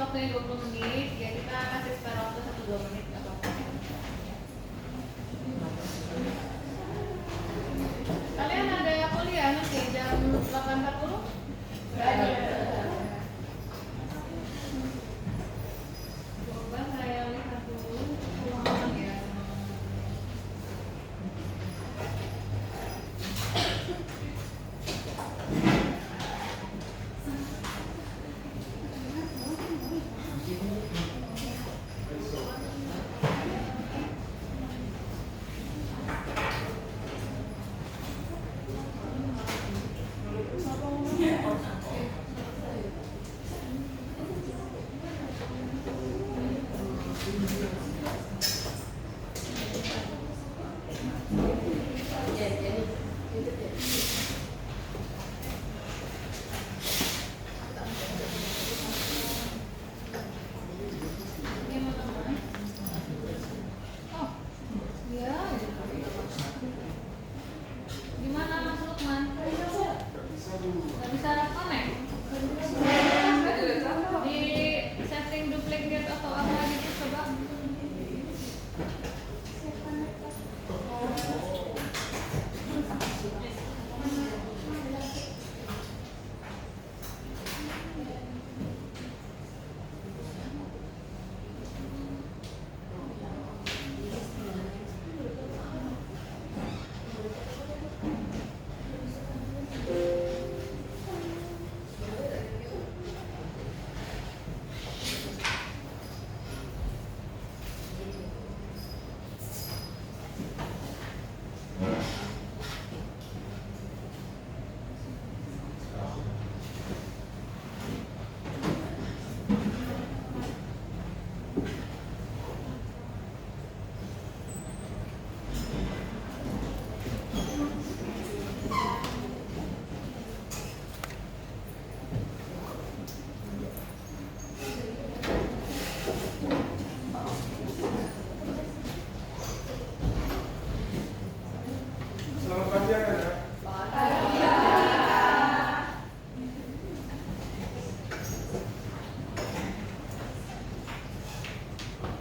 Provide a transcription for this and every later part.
waktunya 20 menit, ya kita kasih spare waktu 1-2 menit nggak apa-apa. Kalian ada kuliah nanti jam 8.40? Nggak ada. Coba saya lihat dulu ulang ya.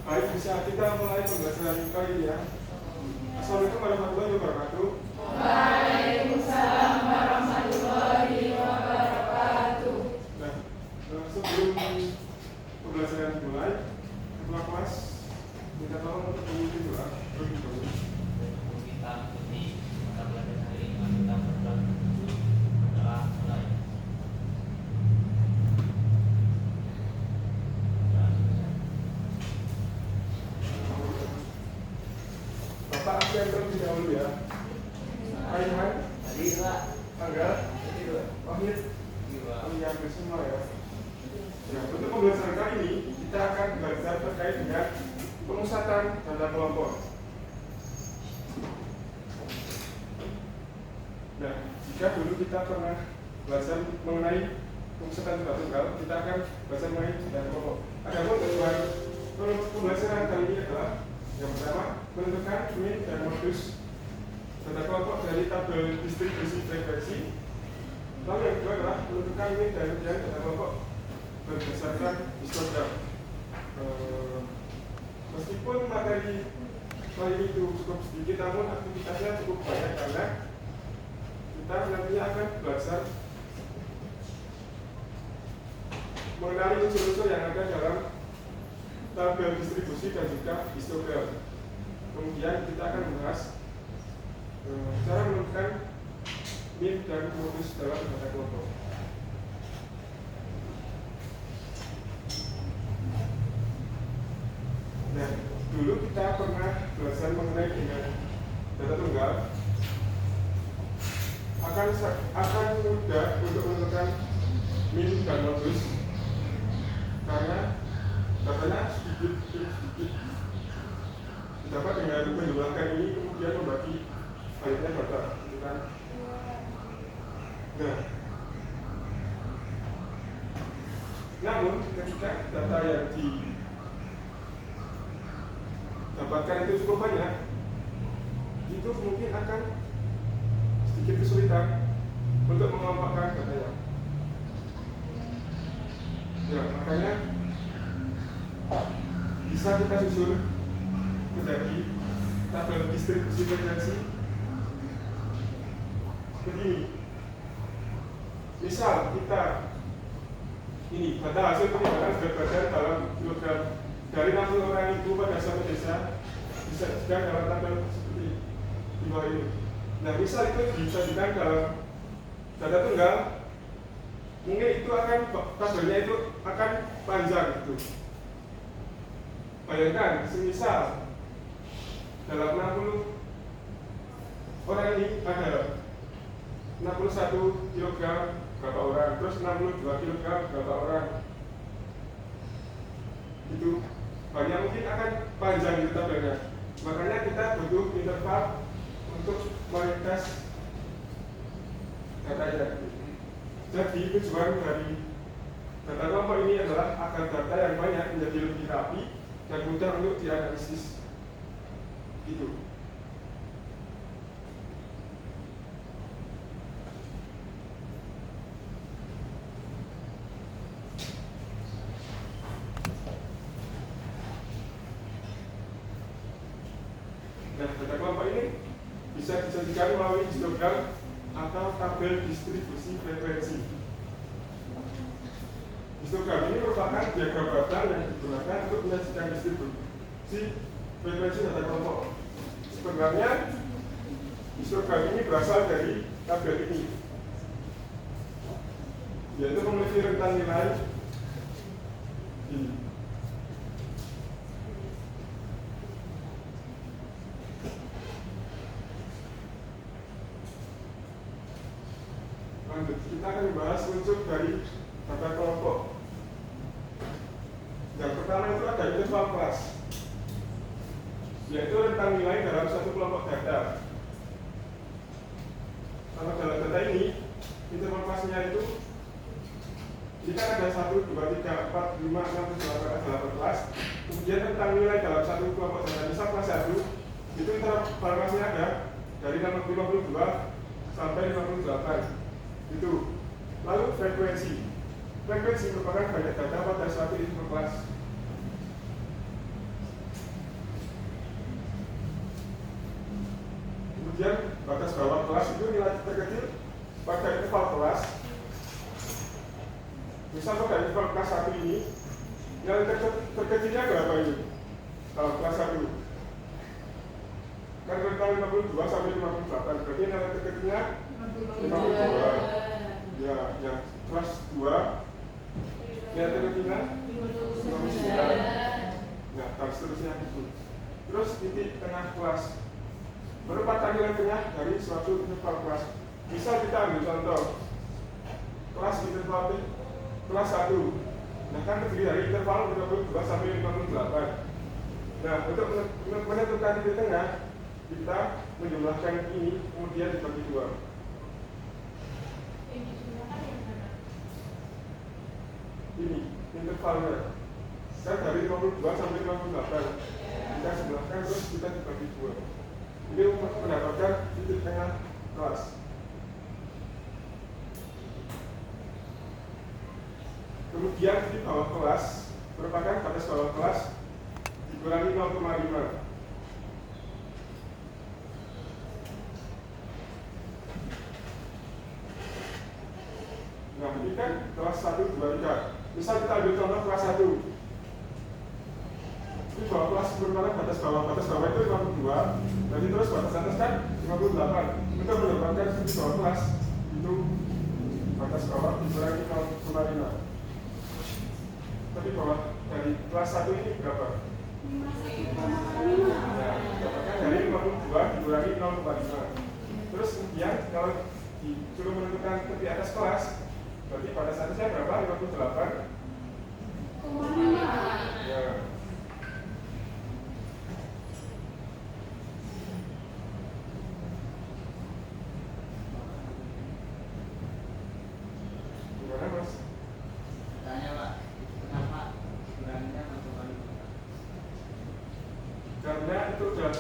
Baik, bisa kita mulai pembelajaran kali ini ya. Assalamualaikum warahmatullahi wabarakatuh. Waalaikumsalam warahmatullahi wabarakatuh. Nah, sebelum pembelajaran dimulai, ketua kelas minta tolong untuk memimpin doa terlebih dahulu. Kita ikuti mata pelajaran hari ini, kita berdoa mulai. Bapak absen terlebih dahulu ya. Aiman, Angga, Wahid, kami hampir semua ya. Ya, untuk pembelajaran kali ini kita akan belajar terkait dengan pemusatan data kelompok. Nah, jika dulu kita pernah belajar mengenai pemusatan data tunggal, kita akan belajar mengenai data kelompok. Adapun tujuan pembelajaran kali ini adalah yang pertama, menentukan min dan modus data kelompok dari tabel distribusi frekuensi. Lalu yang kedua adalah menentukan min dan ujian data kelompok berdasarkan histogram. Meskipun materi kali ini itu cukup sedikit, namun aktivitasnya cukup banyak karena kita nantinya akan belajar mengenali unsur-unsur yang ada dalam tabel distribusi dan juga histogram. Kemudian kita akan membahas cara menentukan min dan modus dalam data kelompok. Nah, dulu kita pernah belajar mengenai dengan data tunggal. Akan mudah untuk menentukan min dan modus karena datanya sedikit dapat dengan menjumlahkan ini kemudian membagi baliknya data, gitu kan? Nah, namun ketika data yang didapatkan itu cukup banyak, itu mungkin akan sedikit kesulitan untuk mengelompokkan datanya. Ya, makanya bisa kita susun menjadi tabel distribusi frekuensi begini. Misal kita ini data hasil penimbangan berat badan dalam kilogram dari 60 orang itu pada suatu desa bisa disajikan dalam tabel seperti di bawah ini. Nah, misal itu disajikan dalam data tunggal, mungkin itu akan tabelnya itu akan panjang gitu. Bayangkan, semisal dalam 60 orang ini ada 61 kg berapa orang, terus 62 kg berapa orang, itu banyak mungkin akan panjang di tabelnya. Makanya kita butuh interval untuk meringkas datanya. Jadi tujuan dari data kelompok ini adalah agar data yang banyak menjadi lebih rapi dan mudah untuk dianalisis. Gitu. Nah, data kelompok ini bisa disajikan melalui histogram atau tabel distribusi frekuensi. Histogram ini merupakan diagram batang yang digunakan untuk menyajikan distribusi frekuensi data kelompok. Sebenarnya histogram ini berasal dari tabel ini, yaitu memiliki rentang nilai ini. Lanjut, kita akan membahas unsur dari data kelompok. Yang pertama itu ada interval kelas, yaitu rentang nilai dalam satu kelompok data. Kalau dalam data ini, interval kelasnya itu kan ada 1, 2, 3, 4, 5, 6, 7, 8 kelas. Kemudian rentang nilai dalam satu kelompok data, misal kelas 1, itu interval kelasnya ada dari 52 sampai 58. Itu. Lalu frekuensi merupakan banyak data pada suatu interval kelas. Kemudian batas bawah kelas itu nilai terkecil pada interval kelas. Misal pada interval kelas 1 ini, nilai terkecilnya berapa ini? Kalau kelas 1 kan rentang 52 sampai 58, berarti nilai terkecilnya 52. Ya, yang kelas 2 nilai terkecilnya 59. Nah, dan seterusnya itu. Terus titik tengah kelas merupakan nilai tengah dari suatu interval kelas. Misal kita ambil contoh kelas interval kelas 1. Nah, kan terdiri dari interval 52 sampai 58. Nah, untuk menentukan titik tengah, kita menjumlahkan ini kemudian dibagi 2. Ini intervalnya kan dari 52 sampai 58. Kita jumlahkan terus kita dibagi 2. Ini untuk mendapatkan titik tengah kelas. Kemudian di bawah kelas merupakan batas bawah kelas dikurangi 0,5. Nah, ini kan kelas 1, 2, 3. Misal kita ambil contoh kelas 1. Ini bawah kelas merupakan batas bawah itu 52. Jadi terus batas atas kan 58. Untuk mendapatkan di bawah kelas itu batas bawah dikurangi 0,5. Tapi bawah dari kelas 1 ini berapa? 5,5. Nah, dapatkan dari 52 dikurangi 0,5. Terus kemudian kalau disuruh menentukan tepi atas kelas, berarti pada saat saya berapa? 58,5. Ya. Gimana, Mas? Tanya Pak, kenapa kurangnya 0,5? Karena itu udah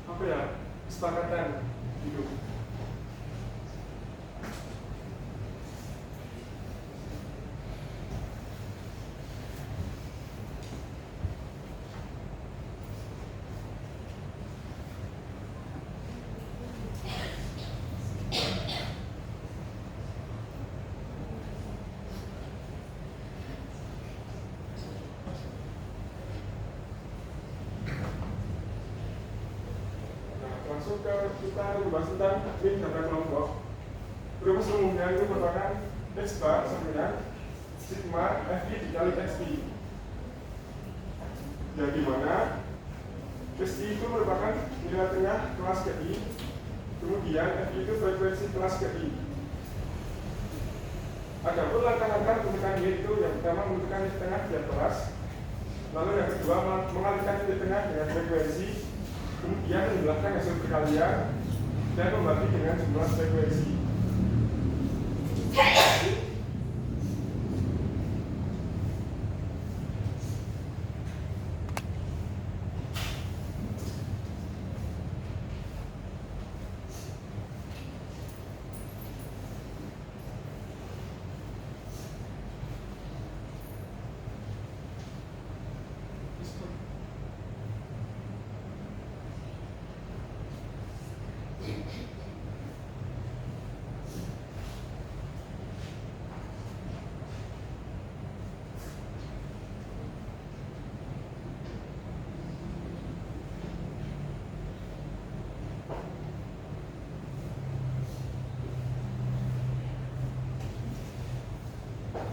apa ya? Kesepakatan hidup. masuk ke kita membahas tentang min data kelompok. Rumus umumnya itu merupakan X bar sama dengan sigma FI dikali XI. Yang dimana XI itu merupakan nilai tengah kelas KI, kemudian FI itu frekuensi kelas KI. Adapun langkah-langkah pembentukan Y itu yang pertama menentukan titik tengah tiap kelas, lalu yang kedua mengalihkan titik tengah dengan frekuensi, kemudian menjumlahkan hasil perkalian dan membagi dengan jumlah frekuensi.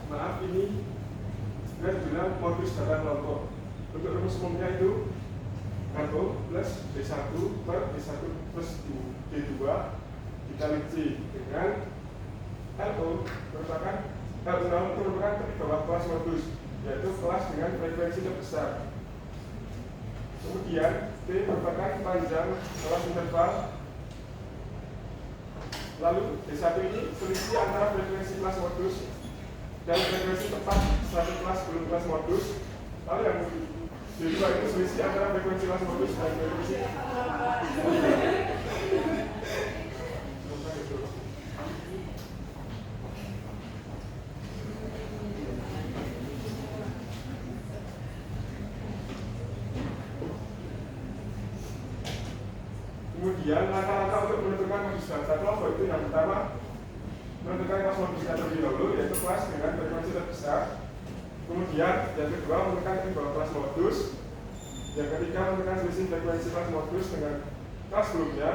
Maaf, ini saya bilang modus data kelompok. Untuk rumus umumnya itu RO plus D1 per D1 plus D2 dikali C dengan LO merupakan L0 itu merupakan di bawah kelas modus, yaitu kelas dengan frekuensi terbesar. Kemudian T merupakan panjang kelas interval. Lalu D1 ini selisih antara frekuensi kelas modus dan frekuensi tepat satu kelas belum kelas modus. Lalu yang D2 itu selisih antara frekuensi kelas modus dan frekuensi kemudian langkah-langkah untuk menentukan modus data kelompok itu yang pertama menentukan kelas modusnya terlebih dahulu, yaitu kelas dengan frekuensi terbesar. Kemudian yang kedua menentukan di bawah kelas modus. Yang ketiga menentukan selisih frekuensi kelas modus dengan kelas sebelumnya.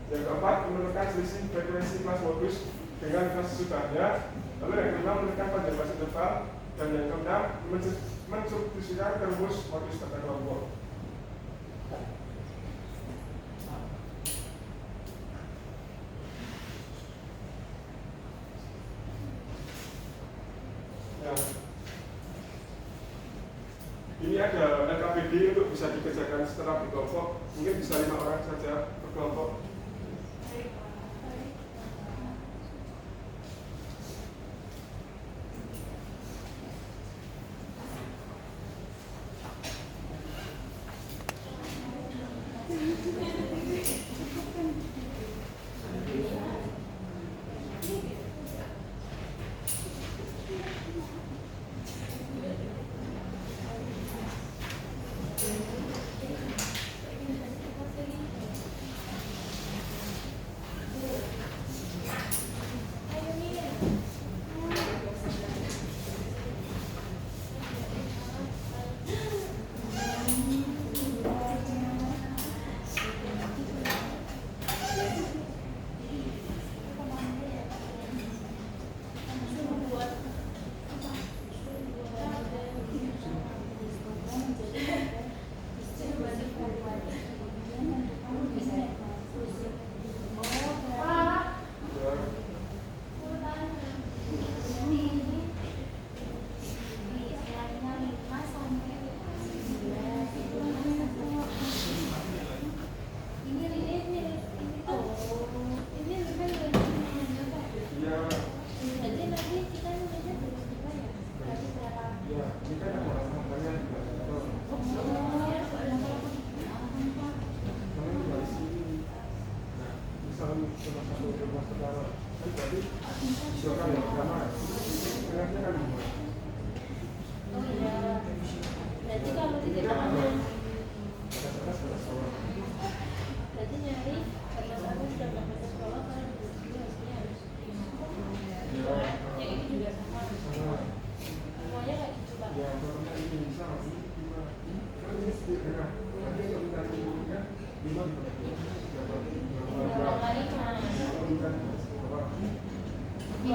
Yang keempat menentukan selisih frekuensi kelas modus dengan kelas sesudahnya. Lalu yang kelima menentukan panjang kelas interval. Dan yang keenam mensubstitusikan ke rumus modus data kelompok. Ini ada LKPD untuk bisa dikerjakan setelah berkelompok, mungkin bisa 5 orang saja berkelompok.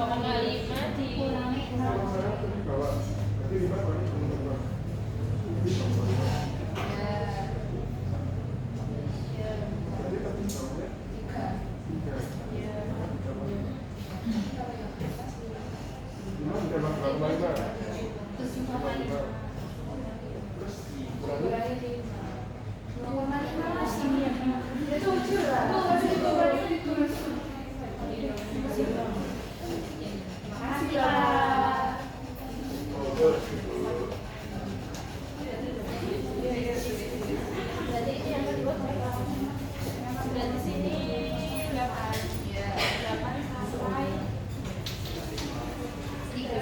2,5 dikurangi Kalau sekarang di bawah, berarti 5 kurang 2,5. Jadi 2,5. Berarti tadi bawahnya 3. Lima sudah masuk 2,5. terus 5,5 Terus kurangi 2,5 masih itu curang makasih Pak. Berarti ini yang kedua sudah di sini 8 sampai 13.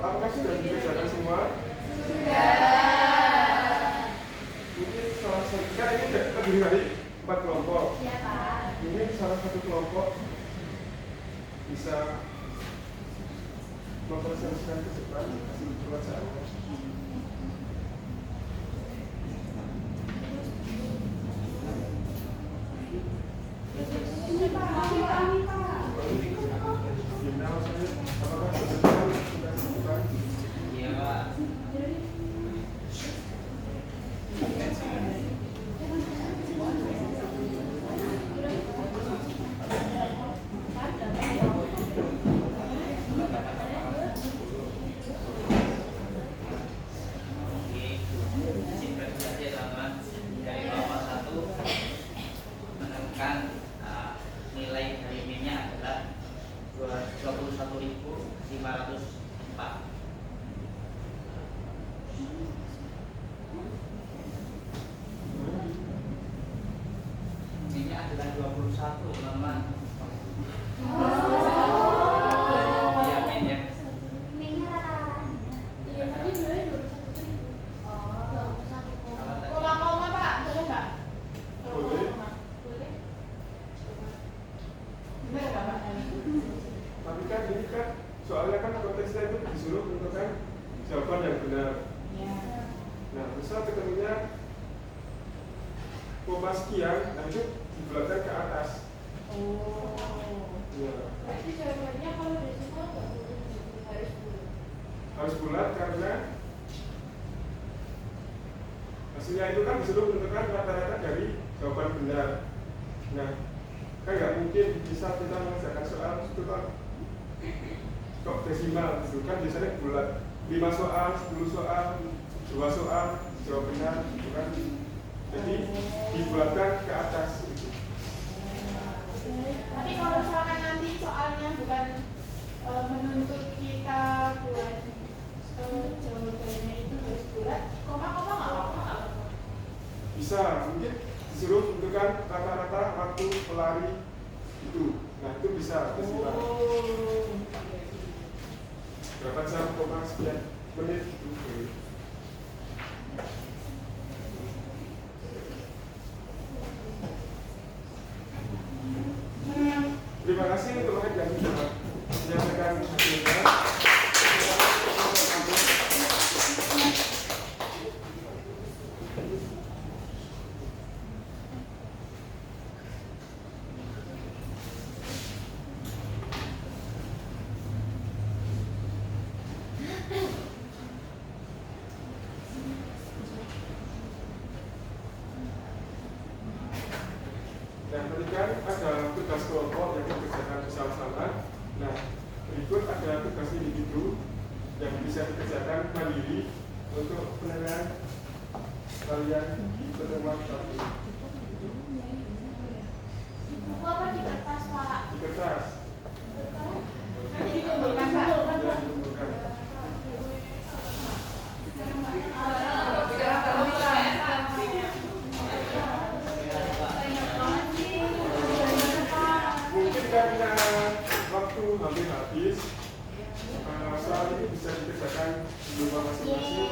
Apakah sudah dikerjakan semua? Mungkin salah satu, kan ini terdiri dari 4 kelompok. Ini salah satu kelompok bisa mempresentasikan ke depan hasil pelajaran. Iya, Pak. Dari kelompok 1 menemukan nilai dari M-nya adalah 21.504. M-nya adalah 21, teman-teman. Iya, M ya. Koma Pak, boleh nggak? Boleh. Bener nggak Pak? Tapi kan ini kan soalnya kan konteksnya itu disuruh menentukan jawaban yang benar. Nah, misal ketemunya koma sekian, nah itu dibulatkan ke atas. Ya. Berarti jawabannya kalau dari semua nggak boleh harus bulat. Harus bulat karena hasilnya itu kan disuruh menentukan rata-rata dari jawaban benar. Nah, kan nggak mungkin bisa kita mengerjakan soal itu kan kok desimal gitu kan biasanya bulat 5 soal, 10 soal, 2 soal jawab benar gitu kan. Jadi dibulatkan ke atas gitu. Tapi kalau misalkan nanti soalnya bukan menuntut kita buat jawabannya itu harus bulat, koma-koma nggak apa-apa. Bisa mungkin disuruh tentukan rata-rata waktu pelari itu. Nah, itu bisa desimal. Berapa jam, koma sekian menit itu boleh. kasih untuk yang sudah menyampaikan hasilnya. Dan berikan ada tugas kelompok yang dikerjakan bersama-sama. Nah, berikut ada tugas individu yang bisa dikerjakan mandiri untuk penilaian kalian di pertemuan tadi. Buku apa di kertas, Pak? Di kertas. Nanti dikumpulkan, Pak. Ya, dikumpulkan. Mungkin karena waktu hampir habis, soal ini bisa dikerjakan di rumah masing-masing.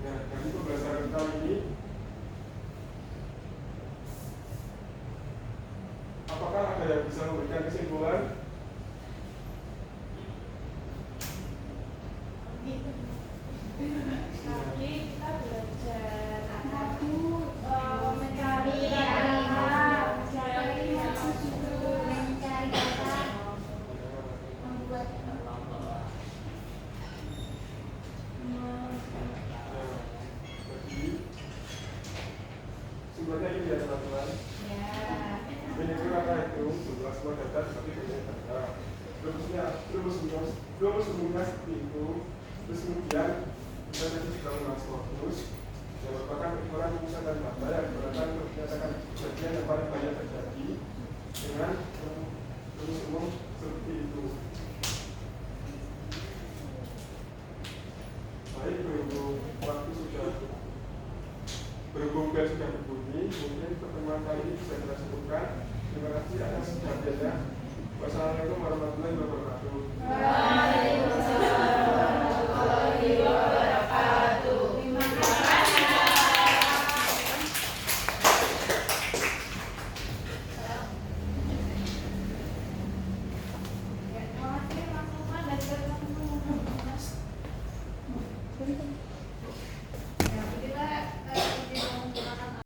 Nah, dari pembelajaran kali ini, apakah ada yang bisa memberikan kesimpulan? Tadi kita belajar mencari data, Mencari data, membuat Jadi, sumbernya ini ya teman-teman. Ini itu apa itu? Jumlah semua data tapi banyak data. Terus seperti itu. Terus kemudian kita tadi juga membahas fokus yang merupakan ukuran rumusan dan data yang digunakan untuk menyatakan kejadian yang paling banyak terjadi dengan rumus umum seperti itu.